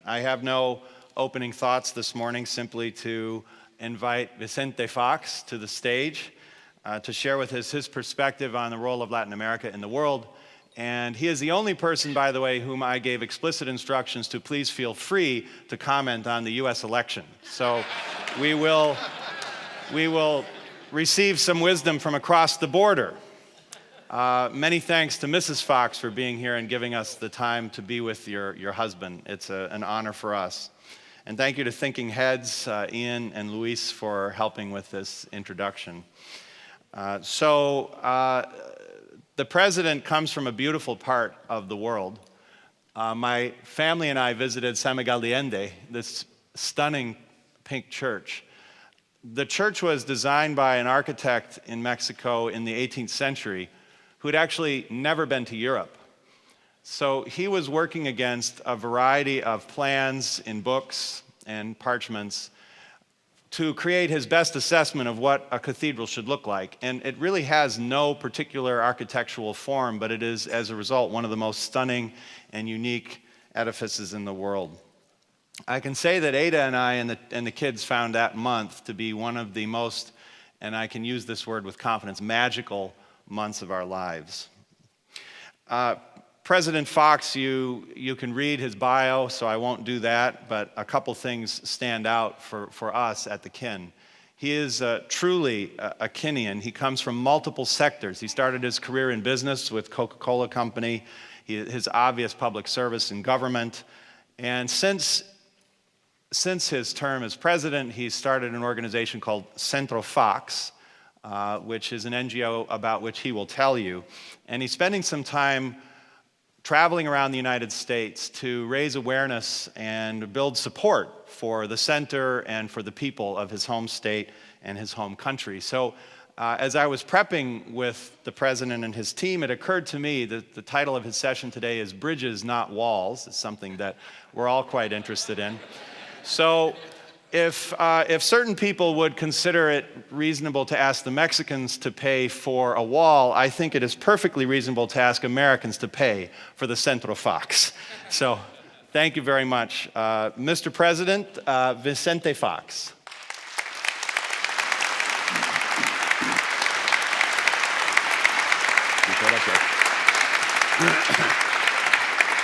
I have no opening thoughts this morning, simply to invite Vicente Fox to the stage to share with us his perspective on the role of Latin America in the world. And he is the only person, by the way, whom I gave explicit instructions to please feel free to comment on the US election. So we will receive some wisdom from across the border. Many thanks to Mrs. Fox for being here and giving us the time to be with your husband. It's an honor for us. And thank you to Thinking Heads, Ian and Luis, for helping with this introduction. The president comes from a beautiful part of the world. My family and I visited San Miguel de Allende, this stunning pink church. The church was designed by an architect in Mexico in the 18th century who had actually never been to Europe. So he was working against a variety of plans in books and parchments to create his best assessment of what a cathedral should look like. And it really has no particular architectural form, but it is, as a result, one of the most stunning and unique edifices in the world. I can say that Ada and I and the kids found that month to be one of the most, and I can use this word with confidence, magical months of our lives. President Fox, you can read his bio, so I won't do that, but a couple things stand out for us at the Kin. He is truly a Kinian. He comes from multiple sectors. He started his career in business with Coca-Cola Company, his obvious public service in government, and since his term as president, he started an organization called Vicente Fox, which is an NGO about which he will tell you. And he's spending some time traveling around the United States to raise awareness and build support for the center and for the people of his home state and his home country. So as I was prepping with the president and his team, it occurred to me that the title of his session today is Bridges, Not Walls. It's something that we're all quite interested in. So if certain people would consider it reasonable to ask the Mexicans to pay for a wall, I think it is perfectly reasonable to ask Americans to pay for the Centro Fox. So thank you very much. Mr. President, Vicente Fox.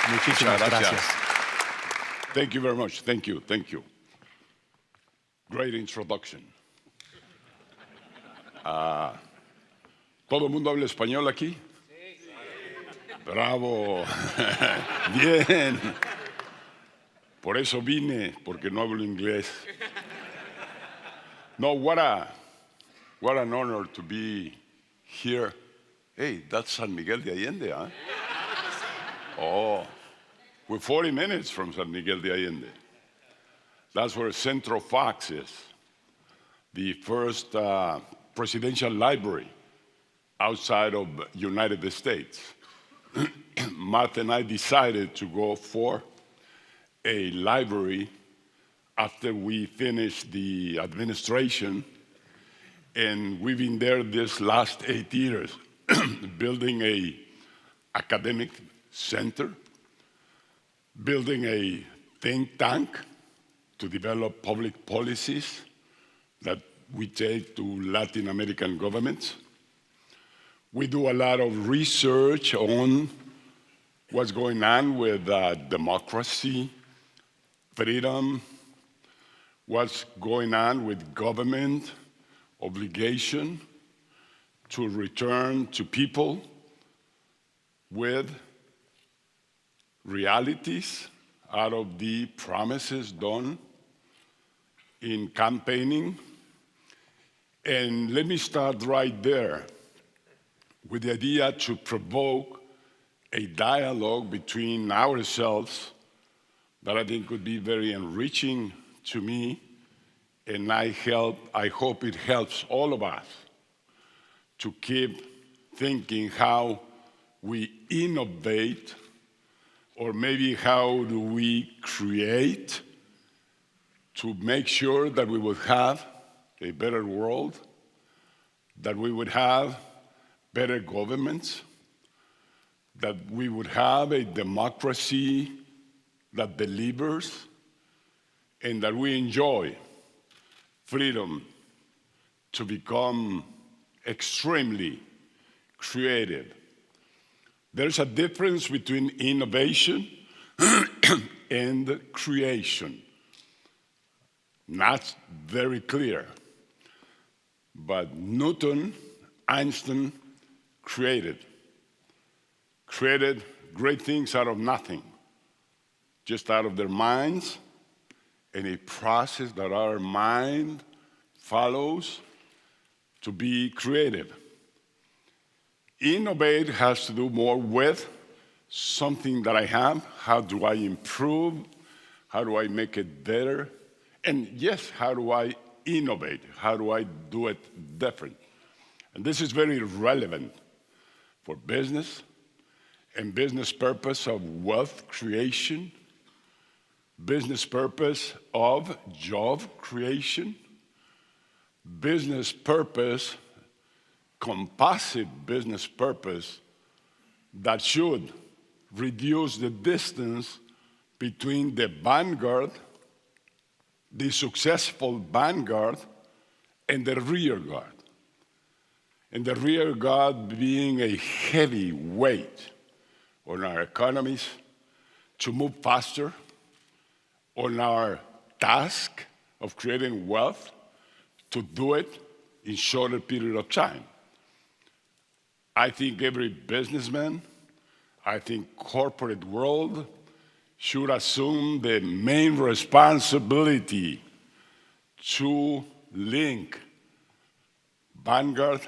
Muchísimas gracias. Thank you very much. Thank you. Great introduction. ¿Todo el mundo habla español aquí? Sí. Bravo. Bien. Por eso vine, porque no hablo inglés. No, what an honor to be here. Hey, that's San Miguel de Allende, huh? Oh, we're 40 minutes from San Miguel de Allende. That's where Centro Fox is, the first presidential library outside of United States. Martha and I decided to go for a library after we finished the administration, and we've been there this last 8 years, building a academic center, building a think tank to develop public policies that we take to Latin American governments. We do a lot of research on what's going on with democracy, freedom, what's going on with government obligation to return to people with realities out of the promises done in campaigning. And let me start right there with the idea to provoke a dialogue between ourselves that I think would be very enriching to me, and I hope it helps all of us to keep thinking how we innovate, or maybe how do we create to make sure that we would have a better world, that we would have better governments, that we would have a democracy that delivers and that we enjoy freedom to become extremely creative. There's a difference between innovation and creation. Not very clear, but Newton, Einstein created great things out of nothing, just out of their minds, and a process that our mind follows to be creative. Innovate has to do more with something that I have. How do I improve? How do I make it better? And yes, how do I innovate? How do I do it different? And this is very relevant for business and business purpose of wealth creation, business purpose of job creation, business purpose, composite business purpose that should reduce the distance between the vanguard, the successful vanguard, and the rear guard. And the rear guard being a heavy weight on our economies to move faster, on our task of creating wealth, to do it in shorter period of time. I think every businessman, I think corporate world should assume the main responsibility to link vanguard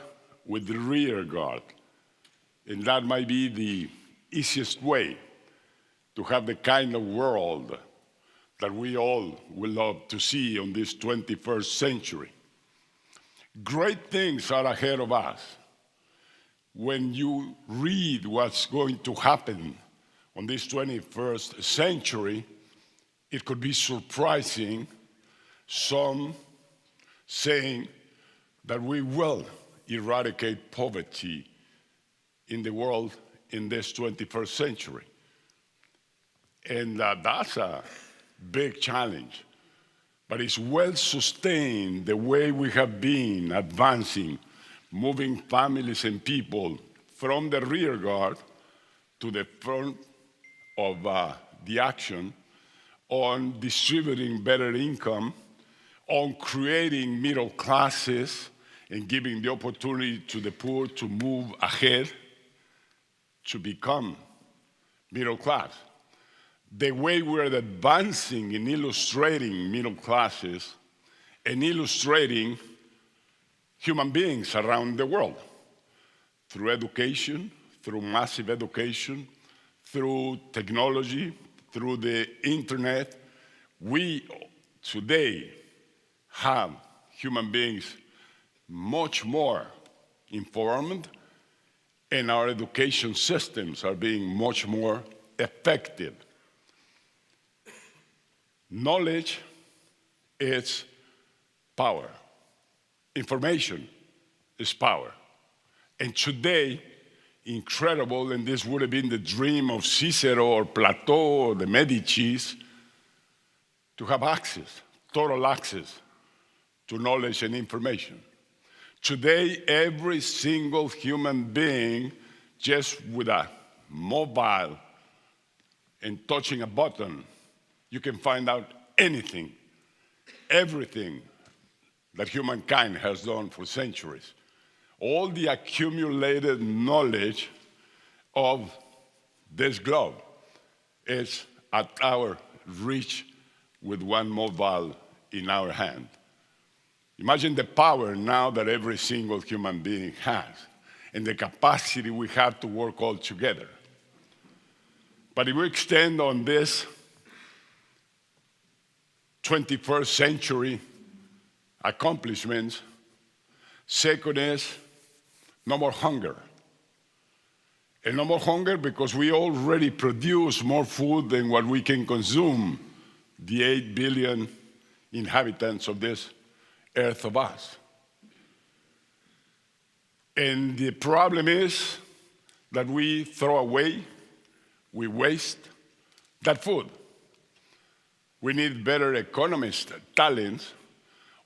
with the rear guard. And that might be the easiest way to have the kind of world that we all would love to see on this 21st century. Great things are ahead of us. When you read what's going to happen on this 21st century, it could be surprising, some saying that we will eradicate poverty in the world in this 21st century. And that's a big challenge. But it's well sustained the way we have been advancing, moving families and people from the rear guard to the front of the action, on distributing better income, on creating middle classes and giving the opportunity to the poor to move ahead, to become middle class. The way we're advancing in illustrating middle classes and illustrating human beings around the world through education, through massive education, through technology, through the internet. We today have human beings much more informed, and our education systems are being much more effective. Knowledge is power. Information is power. And today, incredible, and this would have been the dream of Cicero or Plato or the Medicis, to have access, total access to knowledge and information. Today, every single human being, just with a mobile and touching a button, you can find out anything, everything that humankind has done for centuries. All the accumulated knowledge of this globe is at our reach with one mobile in our hand. Imagine the power now that every single human being has and the capacity we have to work all together. But if we extend on this 21st century accomplishments, second is no more hunger. And no more hunger because we already produce more food than what we can consume, the 8 billion inhabitants of this earth of us. And the problem is that we throw away, we waste that food. We need better economist talents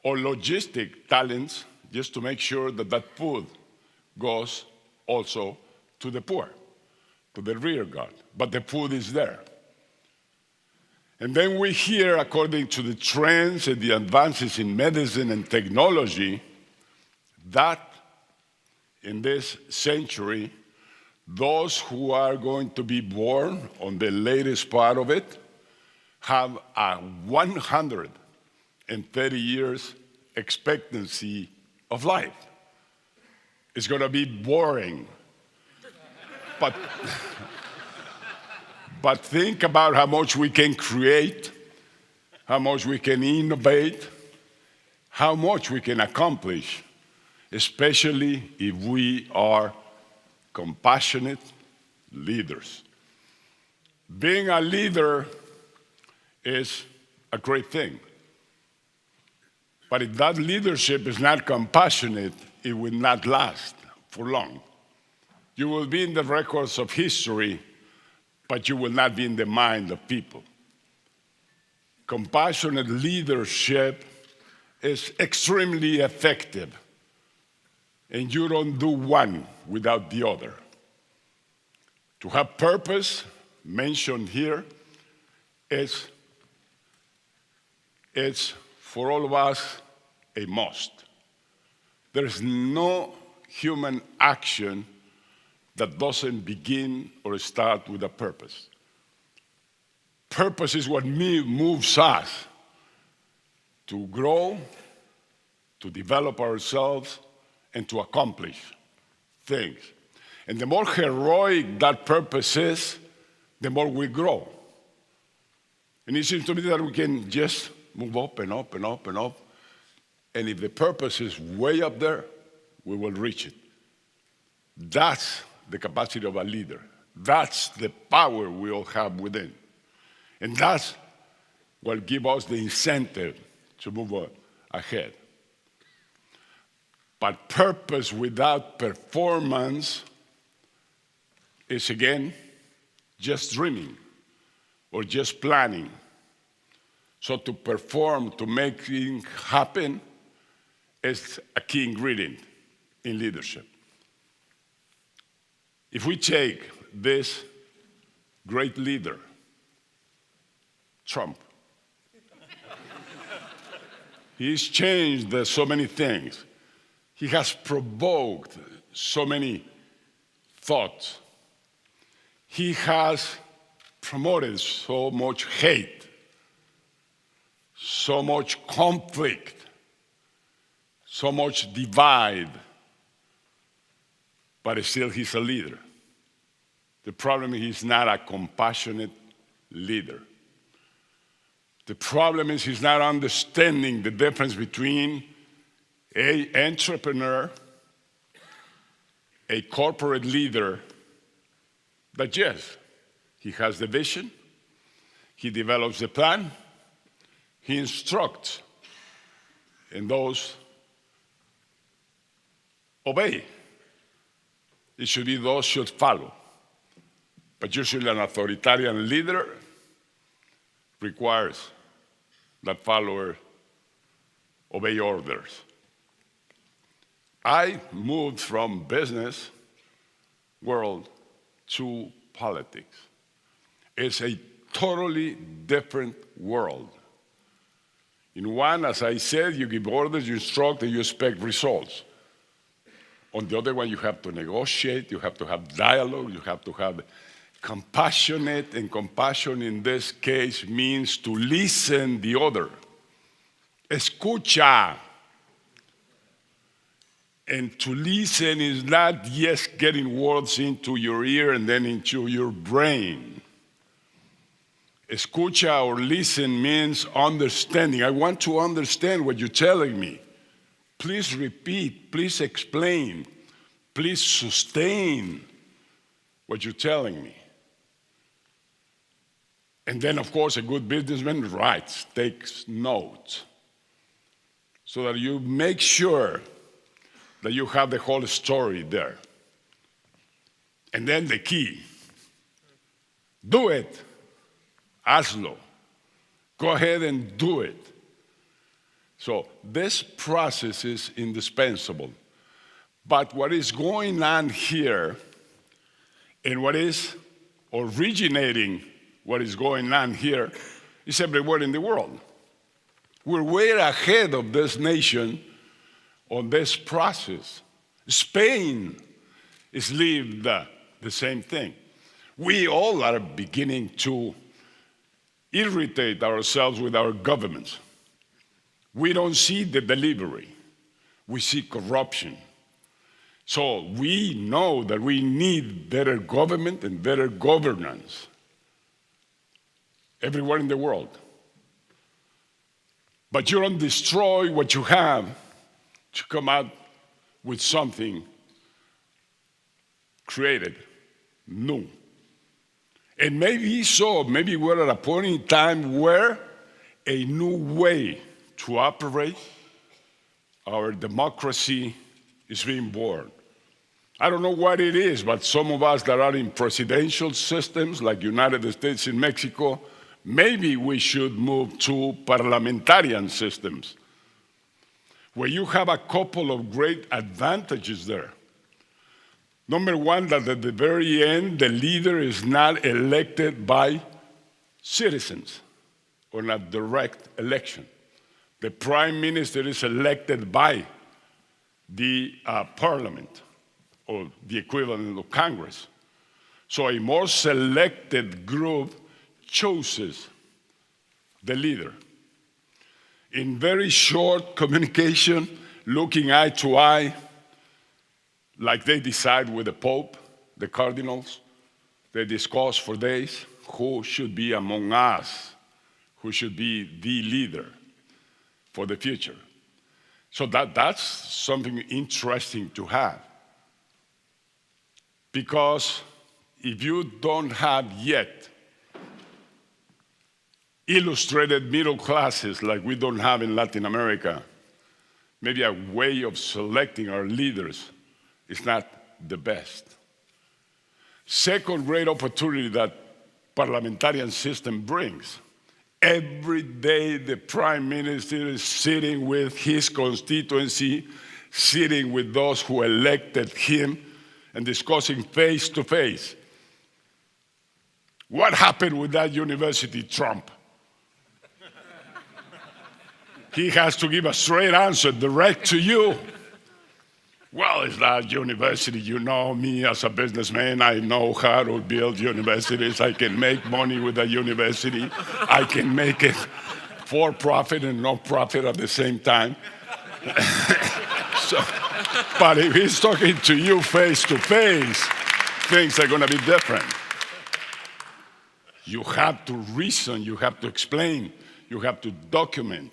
or logistic talents just to make sure that that food goes also to the poor, to the rear guard. But the food is there. And then we hear, according to the trends and the advances in medicine and technology, that in this century, those who are going to be born on the latest part of it have a 130 years expectancy of life. It's going to be boring. But think about how much we can create, how much we can innovate, how much we can accomplish, especially if we are compassionate leaders. Being a leader is a great thing. But if that leadership is not compassionate, it will not last for long. You will be in the records of history, but you will not be in the mind of people. Compassionate leadership is extremely effective, and you don't do one without the other. To have purpose, mentioned here, it's for all of us a must. There is no human action that doesn't begin or start with a purpose. Purpose is what moves us to grow, to develop ourselves, and to accomplish things. And the more heroic that purpose is, the more we grow. And it seems to me that we can just move up and up and up and up. And if the purpose is way up there, we will reach it. That's the capacity of a leader. That's the power we all have within. And that's what gives us the incentive to move ahead. But purpose without performance is, again, just dreaming or just planning. So to perform, to make things happen, is a key ingredient in leadership. If we take this great leader, Trump, he's changed so many things. He has provoked so many thoughts. He has promoted so much hate, so much conflict, so much divide, but still he's a leader. The problem is he's not a compassionate leader. The problem is he's not understanding the difference between an entrepreneur, a corporate leader, that yes, he has the vision, he develops the plan, he instructs, and those obey. It should be those should follow. But usually an authoritarian leader requires that follower obey orders. I moved from business world to politics. It's a totally different world. In one, as I said, you give orders, you instruct, and you expect results. On the other one, you have to negotiate, you have to have dialogue, you have to have compassionate, and compassion in this case means to listen the other. Escucha. And to listen is not just getting words into your ear and then into your brain. Escucha or listen means understanding. I want to understand what you're telling me. Please repeat, please explain, please sustain what you're telling me. And then, of course, a good businessman writes, takes notes, so that you make sure that you have the whole story there. And then the key, do it, hazlo, Go ahead and do it. So this process is indispensable. But what is going on here and what is originating what is going on here is everywhere in the world. We're way ahead of this nation on this process. Spain is lived the same thing. We all are beginning to irritate ourselves with our governments. We don't see the delivery. We see corruption. So we know that we need better government and better governance everywhere in the world. But you don't destroy what you have to come out with something created, new. And maybe so, maybe we're at a point in time where a new way to operate our democracy is being born. I don't know what it is, but some of us that are in presidential systems like United States and Mexico, maybe we should move to parliamentarian systems where you have a couple of great advantages there. Number one, that at the very end, the leader is not elected by citizens on a direct election. The prime minister is elected by the parliament, or the equivalent of Congress. So a more selected group chooses the leader. In very short communication, looking eye to eye, like they decide with the Pope, the cardinals, they discuss for days who should be among us, who should be the leader for the future. So that's something interesting to have. Because if you don't have yet illustrated middle classes like we don't have in Latin America, maybe a way of selecting our leaders is not the best. Second great opportunity that parliamentarian system brings. Every day the prime minister is sitting with his constituency, sitting with those who elected him, and discussing face to face. What happened with that university, Trump? He has to give a straight answer direct to you. Well, it's that university. You know me as a businessman. I know how to build universities. I can make money with a university. I can make it for profit and no profit at the same time. But if he's talking to you face to face, things are going to be different. You have to reason, you have to explain, you have to document.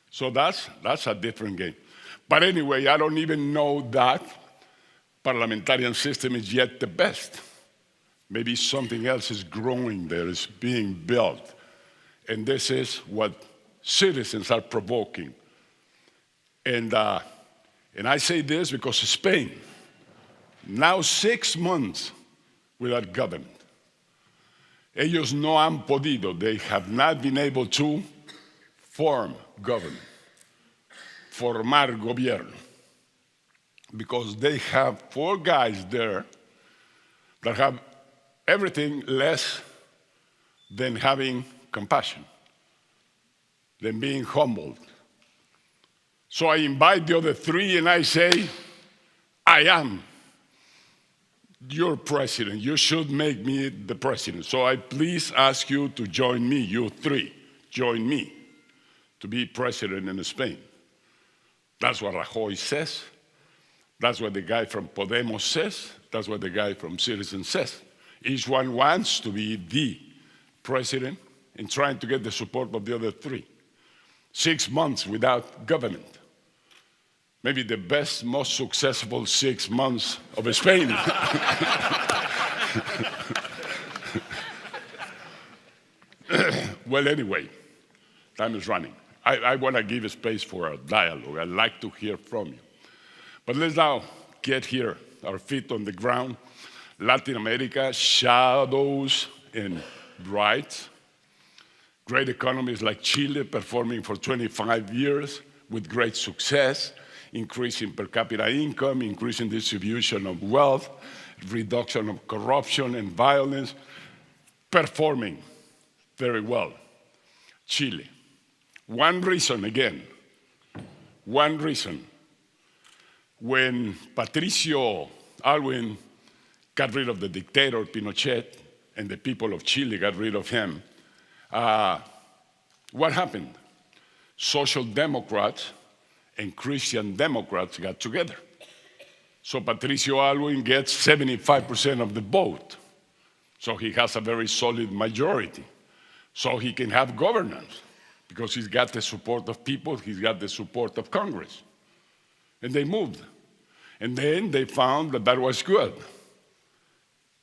So that's a different game. But anyway, I don't even know that parliamentarian system is yet the best. Maybe something else is growing there, is being built. And this is what citizens are provoking. And I say this because Spain, now 6 months without government. Ellos no han podido, they have not been able to form government, formar gobierno, because they have 4 guys there that have everything less than having compassion, than being humbled. So I invite the other 3 and I say, I am your president. You should make me the president. So I please ask you to join me, you 3, join me to be president in Spain. That's what Rajoy says. That's what the guy from Podemos says. That's what the guy from Citizen says. Each one wants to be the president and trying to get the support of the other 3. 6 months without government. Maybe the best, most successful 6 months of Spain. Well, anyway, time is running. I want to give a space for a dialogue. I'd like to hear from you. But let's now get here, our feet on the ground. Latin America, shadows and bright. Great economies like Chile performing for 25 years with great success, increasing per capita income, increasing distribution of wealth, reduction of corruption and violence, performing very well. Chile. One reason, when Patricio Aylwin got rid of the dictator Pinochet and the people of Chile got rid of him, what happened? Social Democrats and Christian Democrats got together. So Patricio Aylwin gets 75% of the vote. So he has a very solid majority. So he can have governance because he's got the support of people, he's got the support of Congress. And they moved. And then they found that that was good.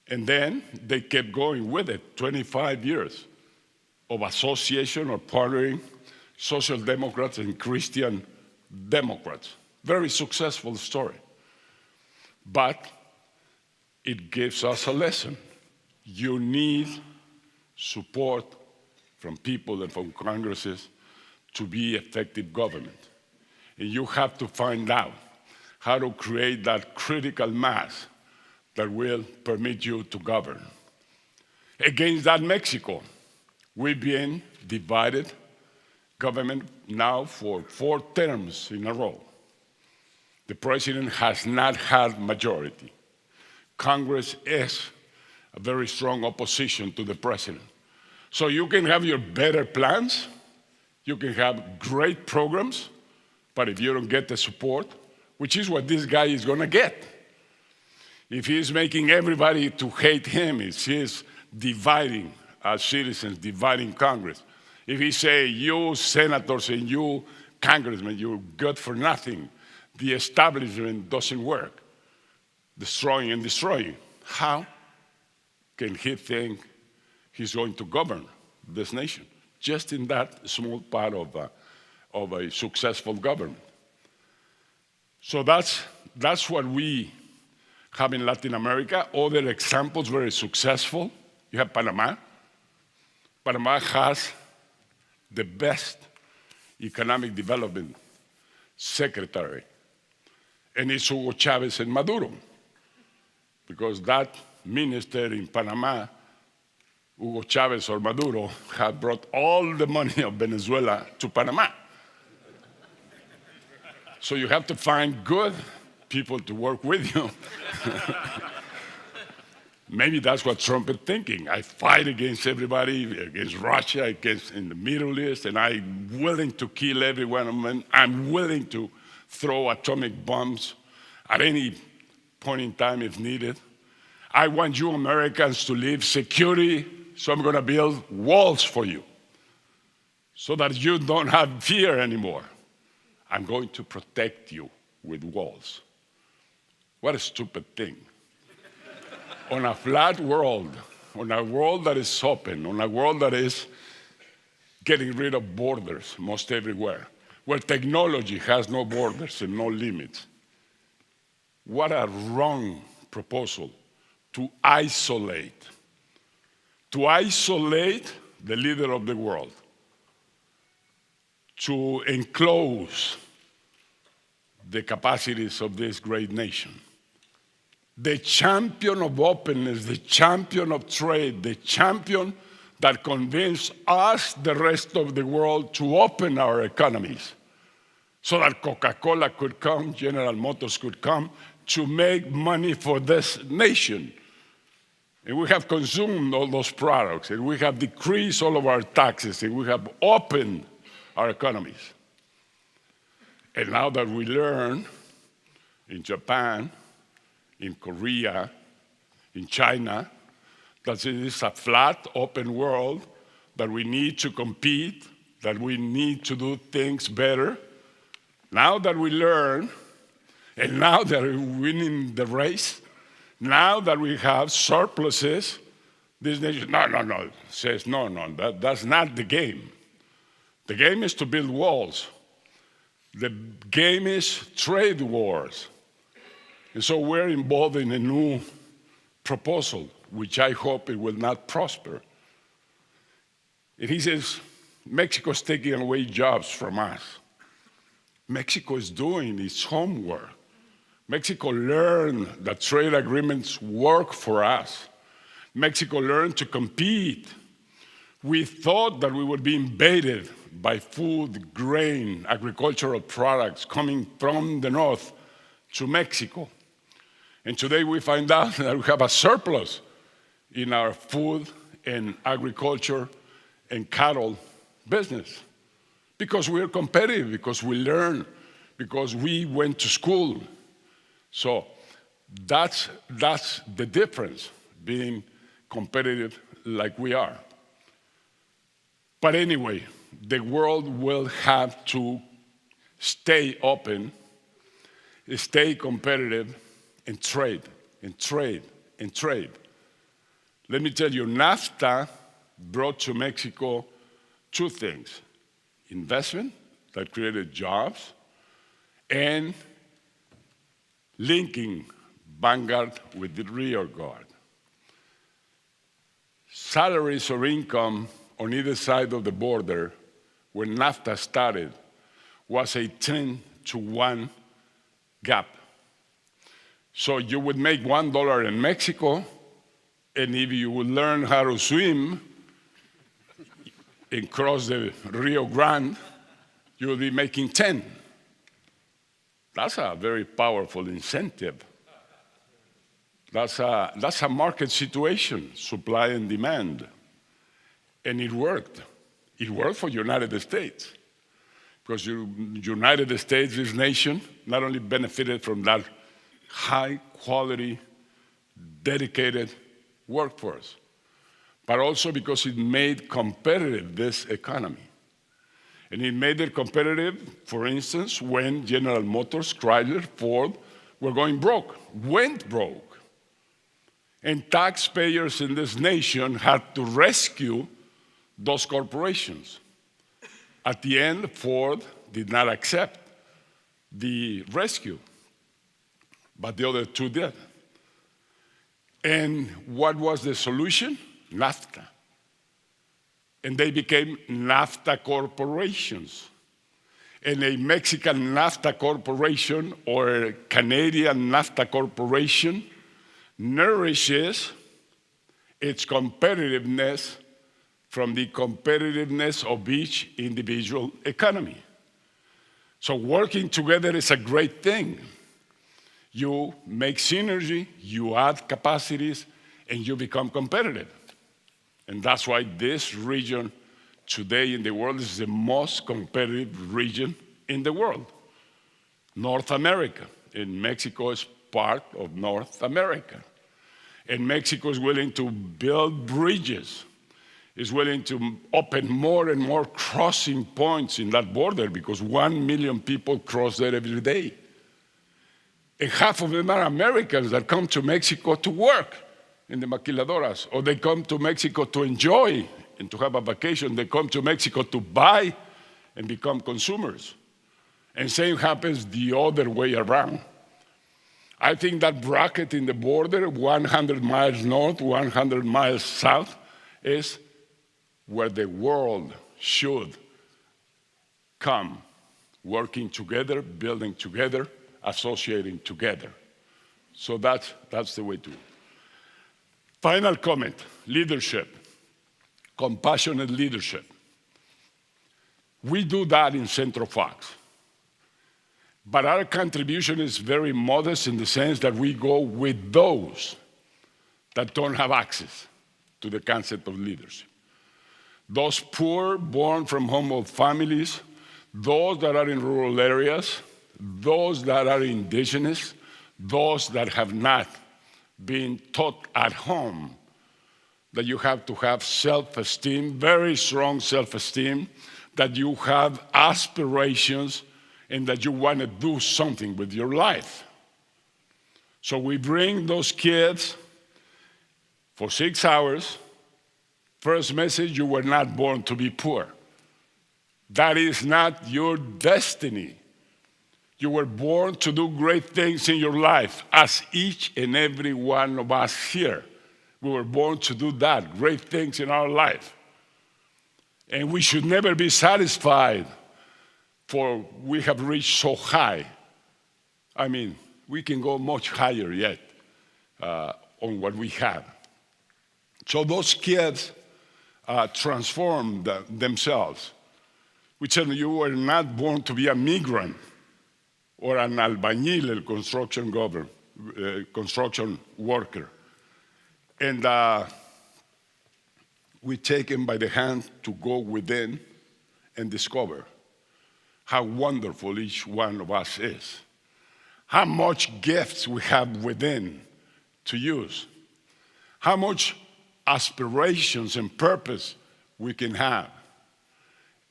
And then they kept going with it, 25 years of association or partnering, Social Democrats and Christian Democrats. Very successful story. But it gives us a lesson. You need support from people and from Congresses to be effective government. And you have to find out how to create that critical mass that will permit you to govern. Against that, Mexico. We've been divided government now for 4 terms in a row. The president has not had majority. Congress is a very strong opposition to the president. So you can have your better plans, you can have great programs, but if you don't get the support, which is what this guy is going to get, if he's making everybody to hate him, if he's dividing as citizens, dividing Congress, if he say, you senators and you congressmen, you're good for nothing, the establishment doesn't work, destroying and destroying, how can he think he's going to govern this nation? Just in that small part of a successful government. So that's what we have in Latin America. Other examples, very successful. You have Panama. Panama has the best economic development secretary, and it's Hugo Chavez and Maduro, because that minister in Panama, Hugo Chavez or Maduro, have brought all the money of Venezuela to Panama. So you have to find good people to work with you. Maybe that's what Trump is thinking. I fight against everybody, against Russia, against in the Middle East, and I'm willing to kill every one of them. I'm willing to throw atomic bombs at any point in time if needed. I want you Americans to live securely, so I'm going to build walls for you so that you don't have fear anymore. I'm going to protect you with walls. What a stupid thing. On a flat world, on a world that is open, on a world that is getting rid of borders most everywhere, where technology has no borders and no limits. What a wrong proposal to isolate the leader of the world, to enclose the capacities of this great nation. The champion of openness, the champion of trade, the champion that convinced us, the rest of the world, to open our economies so that Coca-Cola could come, General Motors could come to make money for this nation. And we have consumed all those products, and we have decreased all of our taxes, and we have opened our economies. And now that we learn in Japan, in Korea, in China, that it is a flat, open world, that we need to compete, that we need to do things better. Now that we learn, and now that we're winning the race, now that we have surpluses, this nation, says, that's not the game. The game is to build walls. The game is trade wars. And so we're involved in a new proposal, which I hope it will not prosper. And he says, Mexico's taking away jobs from us. Mexico is doing its homework. Mexico learned that trade agreements work for us. Mexico learned to compete. We thought that we would be invaded by food, grain, agricultural products coming from the north to Mexico. And today we find out that we have a surplus in our food and agriculture and cattle business because we're competitive, because we learn, because we went to school. So that's the difference, being competitive like we are. But anyway, the world will have to stay open, stay competitive, and trade, and trade, and trade. Let me tell you, NAFTA brought to Mexico two things: investment that created jobs, and linking Vanguard with the rear guard. Salaries or income on either side of the border when NAFTA started was a 10-to-1 gap. So you would make $1 in Mexico, and if you would learn how to swim and cross the Rio Grande, you would be making 10. That's a very powerful incentive. That's a market situation, supply and demand. And it worked. It worked for the United States. Because the United States, this nation, not only benefited from that high quality, dedicated workforce, but also because it made competitive this economy. And it made it competitive, for instance, when General Motors, Chrysler, Ford were going broke, went broke. And taxpayers in this nation had to rescue those corporations. At the end, Ford did not accept the rescue, but the other two did. And what was the solution? NAFTA. And they became NAFTA corporations. And a Mexican NAFTA corporation or a Canadian NAFTA corporation nourishes its competitiveness from the competitiveness of each individual economy. So working together is a great thing. You make synergy, you add capacities, and you become competitive. And that's why this region today in the world is the most competitive region in the world. North America, and Mexico is part of North America. And Mexico is willing to build bridges, is willing to open more and more crossing points in that border because 1 million people cross there every day. And half of them are Americans that come to Mexico to work in the maquiladoras, or they come to Mexico to enjoy and to have a vacation. They come to Mexico to buy and become consumers. And same happens the other way around. I think that bracket in the border, 100 miles north, 100 miles south, is where the world should come, working together, building together, associating together. So that's the way to. Final comment, leadership, compassionate leadership. We do that in Vicente Fox. But our contribution is very modest in the sense that we go with those that don't have access to the concept of leadership. Those poor, born from humble families, those that are in rural areas, those that are indigenous, those that have not been taught at home that you have to have self-esteem, very strong self-esteem, that you have aspirations, and that you want to do something with your life. So we bring those kids for 6 hours. First message, you were not born to be poor. That is not your destiny. You were born to do great things in your life, as each and every one of us here. We were born to do that, great things in our life. And we should never be satisfied, for we have reached so high. I mean, we can go much higher yet on what we have. So those kids transformed themselves. We said you were not born to be a migrant or an albañil, a construction worker. And we take them by the hand to go within and discover how wonderful each one of us is, how much gifts we have within to use, how much aspirations and purpose we can have.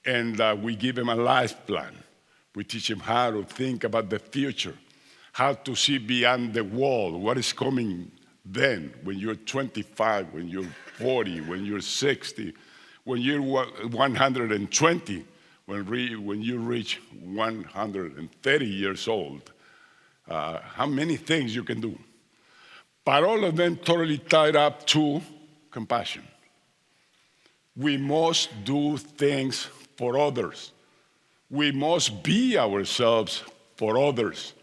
And we give them a life plan. We teach them how to think about the future, how to see beyond the wall, what is coming then, when you're 25, when you're 40, when you're 60, when you're 120, when you reach 130 years old, how many things you can do. But all of them totally tied up to compassion. We must do things for others. We must be ourselves for others.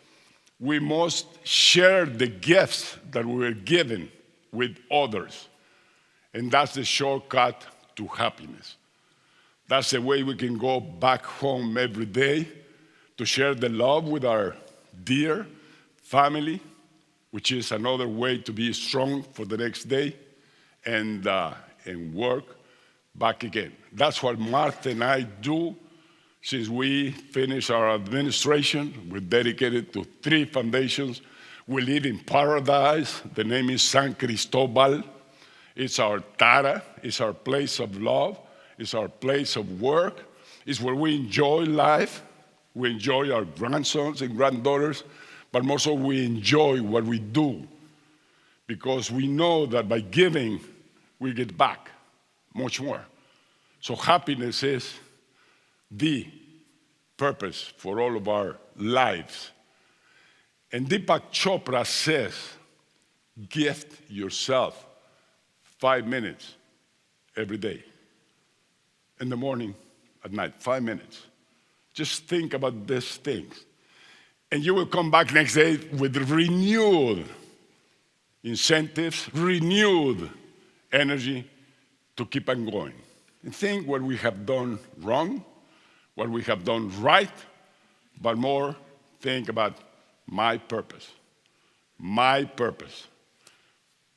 We must share the gifts that we were given with others. And that's the shortcut to happiness. That's the way we can go back home every day to share the love with our dear family, which is another way to be strong for the next day, and work back again. That's what Martha and I do. Since we finished our administration, we're dedicated to 3 foundations. We live in paradise. The name is San Cristobal. It's our tara. It's our place of love. It's our place of work. It's where we enjoy life. We enjoy our grandsons and granddaughters, but more so we enjoy what we do, because we know that by giving, we get back much more. So happiness is the purpose for all of our lives. And Deepak Chopra says, gift yourself 5 minutes every day. In the morning, at night, 5 minutes. Just think about these things. And you will come back next day with renewed incentives, renewed energy to keep on going. And think what we have done wrong, what we have done right, but more think about my purpose,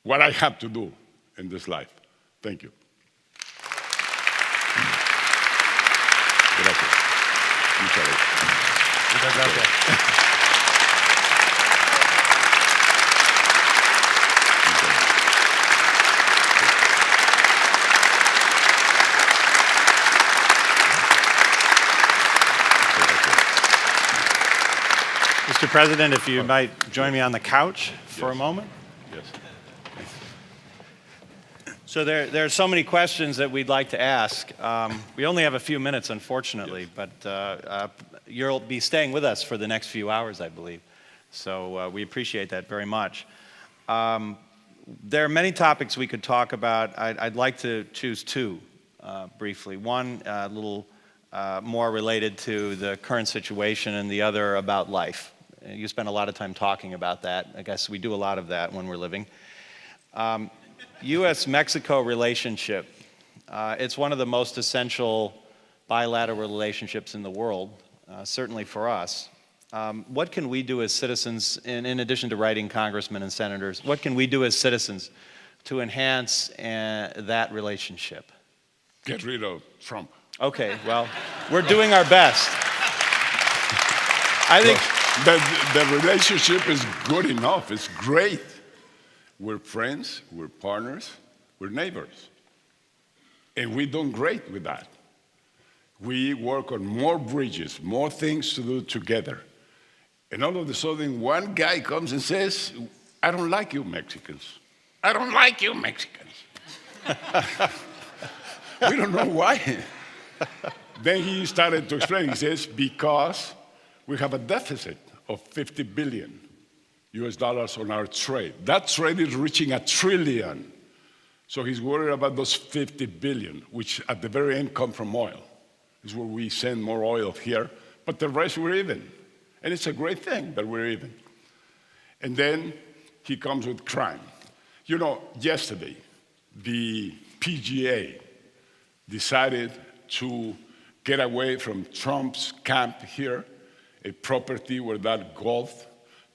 what I have to do in this life. Thank you. Gracias. Muchas gracias. Muchas gracias. Mr. President, if you might join me on the couch for a moment. Yes. So there are so many questions that we'd like to ask. We only have a few minutes, unfortunately, but you'll be staying with us for the next few hours, I believe. So we appreciate that very much. There are many topics we could talk about. I'd like to choose 2 briefly. One a little more related to the current situation, and the other about life. You spend a lot of time talking about that. I guess we do a lot of that when we're living. U.S.-Mexico relationship. It's one of the most essential bilateral relationships in the world, certainly for us. What can we do as citizens, in addition to writing congressmen and senators, what can we do as citizens to enhance that relationship? Get rid of Trump. Okay, well, we're doing our best. I think the relationship is good enough. It's great. We're friends, we're partners, we're neighbors. And we've done great with that. We work on more bridges, more things to do together. And all of a sudden, one guy comes and says, I don't like you Mexicans. I don't like you Mexicans. We don't know why. Then he started to explain. He says, because we have a deficit of 50 billion US dollars on our trade. That trade is reaching $1 trillion. So he's worried about those 50 billion, which at the very end come from oil. This is where we send more oil here, but the rest we're even. And it's a great thing that we're even. And then he comes with crime. You know, yesterday, the PGA decided to get away from Trump's camp here, a property where that golf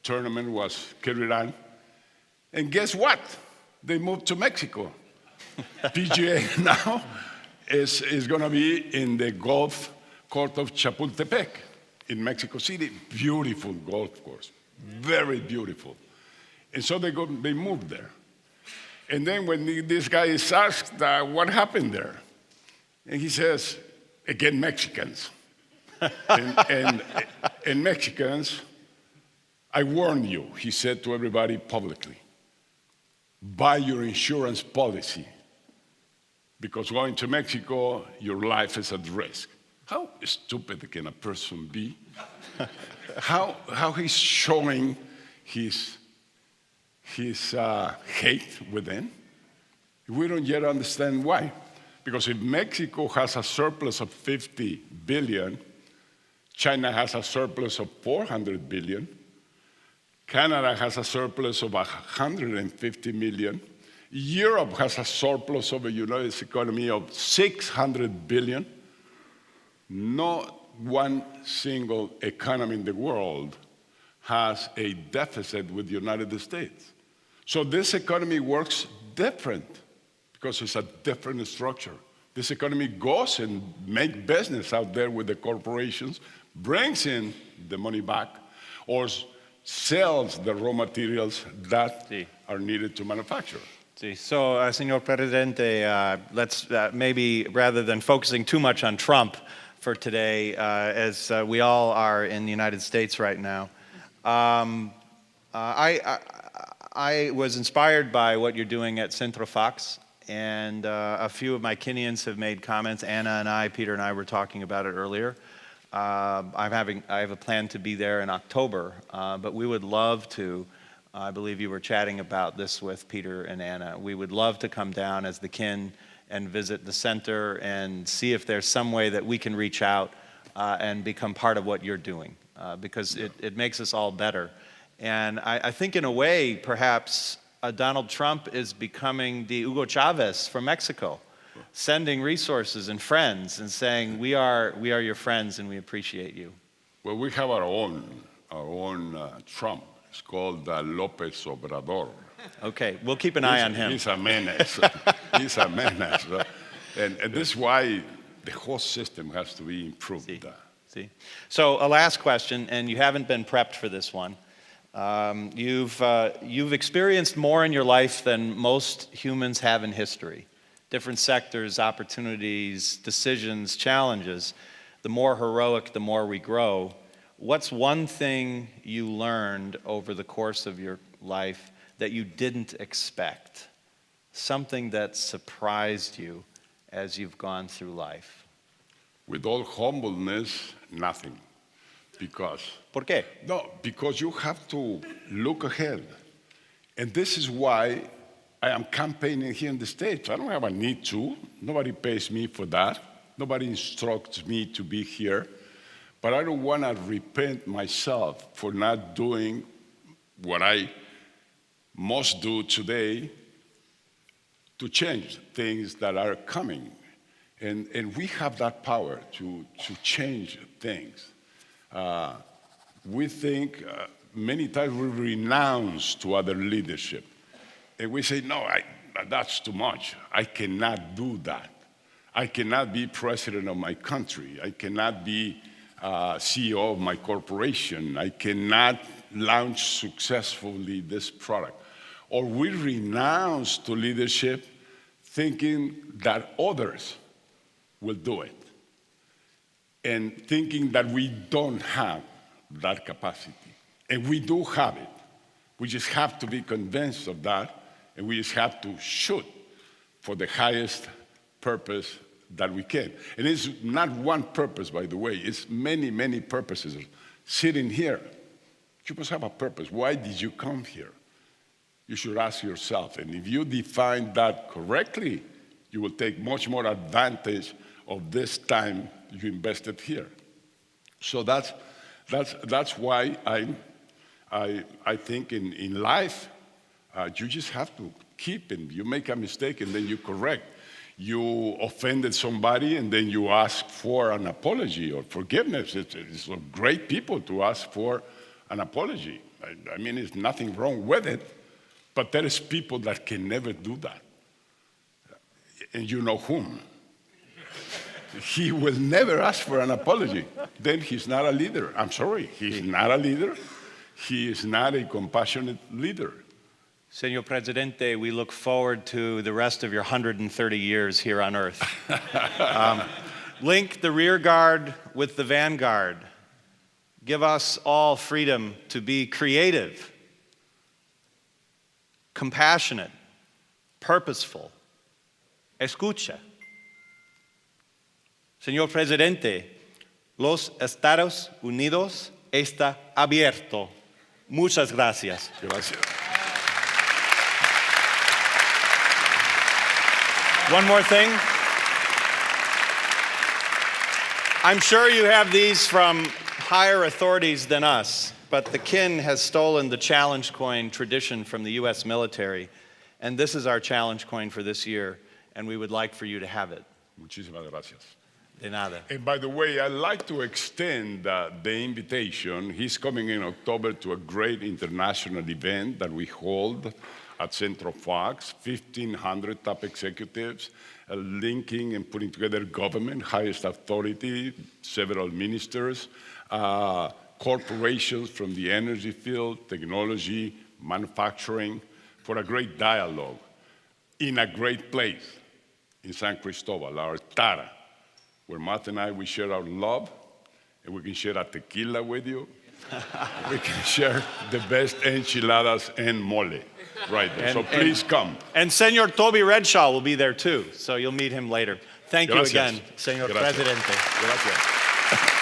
tournament was carried on. And guess what? They moved to Mexico. PGA now is going to be in the golf court of Chapultepec in Mexico City. Beautiful golf course, very beautiful. And so they moved there. And then when this guy is asked what happened there, and he says, again, Mexicans. and Mexicans, I warn you, he said to everybody publicly, buy your insurance policy, because going to Mexico, your life is at risk. How stupid can a person be? how he's showing his hate within? We don't yet understand why. Because if Mexico has a surplus of 50 billion, China has a surplus of 400 billion, Canada has a surplus of 150 million, Europe has a surplus of the United States economy of 600 billion. Not one single economy in the world has a deficit with the United States. So this economy works different because it's a different structure. This economy goes and makes business out there with the corporations, brings in the money back, or sells the raw materials that are needed to manufacture. Sí. So, Señor Presidente, let's maybe, rather than focusing too much on Trump for today, as we all are in the United States right now, I was inspired by what you're doing at Vicente Fox, and a few of my Kenyans have made comments. Anna and I, Peter and I were talking about it earlier. I have a plan to be there in October, but we would love to. I believe you were chatting about this with Peter and Anna. We would love to come down as the kin and visit the center and see if there's some way that we can reach out and become part of what you're doing, because it makes us all better. And I think in a way, perhaps Donald Trump is becoming the Hugo Chavez from Mexico, sending resources and friends and saying, we are your friends and we appreciate you. Well, we have our own Trump. It's called Lopez Obrador. Okay, we'll keep an eye on him. He's a menace. He's a menace. And this is why the whole system has to be improved. See. So a last question, and you haven't been prepped for this one. You've experienced more in your life than most humans have in history. Different sectors, opportunities, decisions, challenges. The more heroic, the more we grow. What's one thing you learned over the course of your life that you didn't expect? Something that surprised you as you've gone through life? With all humbleness, nothing. Because... ¿Por qué? No, because you have to look ahead. And this is why I am campaigning here in the States. I don't have a need to. Nobody pays me for that. Nobody instructs me to be here. But I don't want to repent myself for not doing what I must do today to change things that are coming. And we have that power to change things. We think many times we renounce to other leadership. And we say, no, that's too much. I cannot do that. I cannot be president of my country. I cannot be CEO of my corporation. I cannot launch successfully this product. Or we renounce to leadership thinking that others will do it. And thinking that we don't have that capacity. And we do have it. We just have to be convinced of that, and we just have to shoot for the highest purpose that we can. And it's not one purpose, by the way. It's many, many purposes. Sitting here, you must have a purpose. Why did you come here? you should ask yourself. And if you define that correctly, you will take much more advantage of this time you invested here. So that's why I think in life, you just have to keep it. You make a mistake and then you correct. You offended somebody and then you ask for an apology or forgiveness. It's great people to ask for an apology. I mean, there's nothing wrong with it, but there is people that can never do that. And you know whom. He will never ask for an apology. Then he's not a leader. I'm sorry, he's not a leader. He is not a compassionate leader. Señor Presidente, we look forward to the rest of your 130 years here on Earth. Link the rear guard with the vanguard. Give us all freedom to be creative, compassionate, purposeful. Escucha. Señor Presidente, los Estados Unidos está abierto. Muchas gracias. Gracias. One more thing. I'm sure you have these from higher authorities than us, but the kin has stolen the challenge coin tradition from the US military, and this is our challenge coin for this year, and we would like for you to have it. Muchísimas gracias. De nada. And by the way, I'd like to extend the invitation. He's coming in October to a great international event that we hold at Vicente Fox, 1,500 top executives, linking and putting together government, highest authority, several ministers, corporations from the energy field, technology, manufacturing, for a great dialogue in a great place in San Cristobal, our Tara, where Martha and I, we share our love, and we can share a tequila with you. We can share the best enchiladas and mole right there. So please come. And Senor Toby Redshaw will be there too, so you'll meet him later. Thank Gracias. you again, Senor Gracias. Presidente. Gracias.